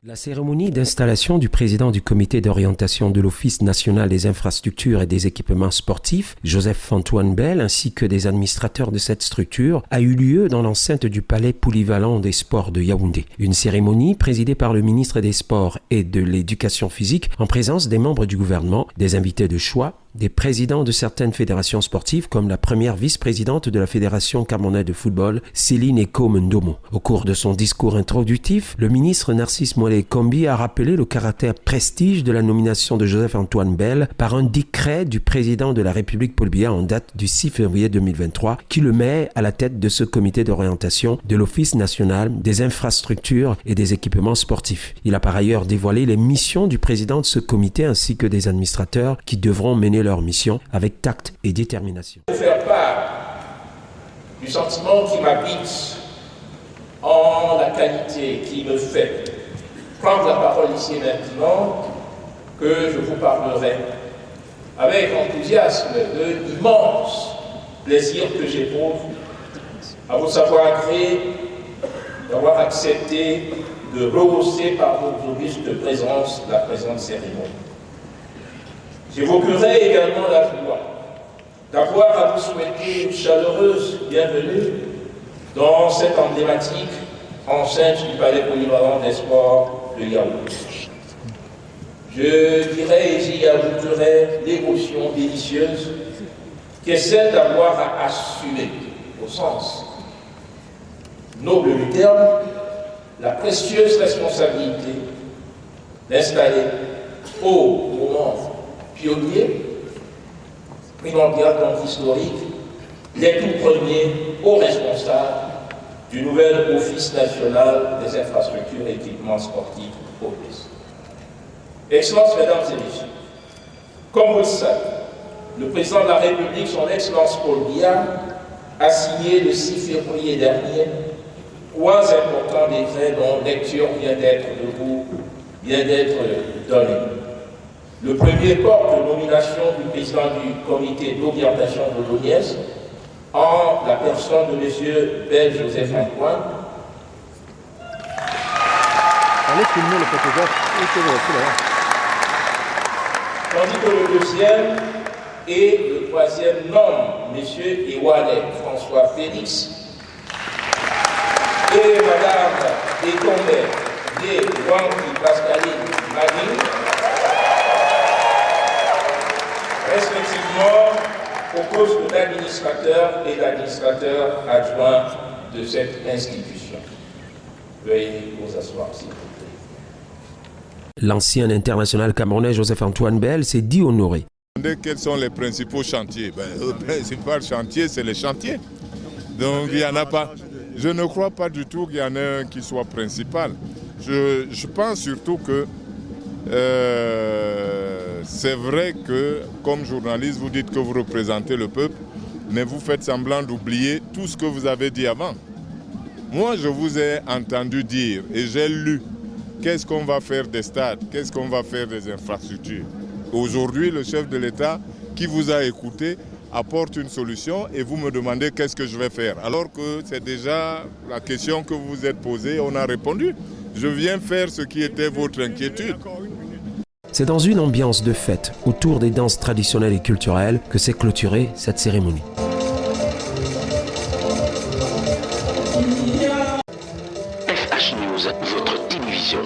La cérémonie d'installation du président du comité d'orientation de l'Office national des infrastructures et des équipements sportifs, Joseph-Antoine Bell, ainsi que des administrateurs de cette structure, a eu lieu dans l'enceinte du palais polyvalent des sports de Yaoundé. Une cérémonie présidée par le ministre des Sports et de l'Éducation physique en présence des membres du gouvernement, des invités de choix, des présidents de certaines fédérations sportives comme la première vice-présidente de la Fédération camerounaise de football, Céline Eko Ndomo. Au cours de son discours introductif, le ministre Narcisse Moulay Kombi a rappelé le caractère prestige de la nomination de Joseph-Antoine Bell par un décret du président de la République Paul Biya en date du 6 février 2023 qui le met à la tête de ce comité d'orientation de l'Office national des infrastructures et des équipements sportifs. Il a par ailleurs dévoilé les missions du président de ce comité ainsi que des administrateurs qui devront mener leur mission avec tact et détermination. Faire part du sentiment qui m'habite en la qualité qui me fait prendre la parole ici maintenant, que je vous parlerai avec enthousiasme de l'immense plaisir que j'éprouve à vous savoir gré d'avoir accepté de rehausser par votre auguste présence la présente cérémonie. J'évoquerai également la joie d'avoir à vous souhaiter une chaleureuse bienvenue dans cette emblématique enceinte du palais polyvalent des sports de Yaoundé. Je dirais et j'y ajouterai l'émotion délicieuse qui est celle d'avoir à assumer, au sens noble du terme, la précieuse responsabilité d'installer au moment pionnier, primordial donc historique, les tout premiers hauts responsables du nouvel Office national des infrastructures et équipements sportifs, ONIS. Excellences, mesdames et messieurs, comme vous le savez, le président de la République, son Excellence Paul Biya, a signé le 6 février dernier 3 importants décrets dont lecture vient d'être donnée. Le premier porte nomination du président du comité d'orientation de l'ONIS en la personne de M. Bell Joseph-Antoine. Tandis que le deuxième et le troisième nomme M. Ewale François Félix et Mme Etombe de Wangi Pascaline Marie, respectivement au poste d'administrateur et d'administrateur adjoint de cette institution. Veuillez vous asseoir, s'il vous plaît. L'ancien international camerounais Joseph-Antoine Bell s'est dit honoré. Quels sont les principaux chantiers? Le principal chantier, c'est les chantiers. Donc il n'y en a pas. Je ne crois pas du tout qu'il y en ait un qui soit principal. Je pense surtout que c'est vrai que, comme journaliste, vous dites que vous représentez le peuple, mais vous faites semblant d'oublier tout ce que vous avez dit avant. Moi, je vous ai entendu dire, et j'ai lu, qu'est-ce qu'on va faire des stades, qu'est-ce qu'on va faire des infrastructures. Aujourd'hui, le chef de l'État, qui vous a écouté, apporte une solution et vous me demandez qu'est-ce que je vais faire. Alors que c'est déjà la question que vous vous êtes posée, on a répondu. Je viens faire ce qui était votre inquiétude. C'est dans une ambiance de fête, autour des danses traditionnelles et culturelles, que s'est clôturée cette cérémonie. FH News, votre télévision.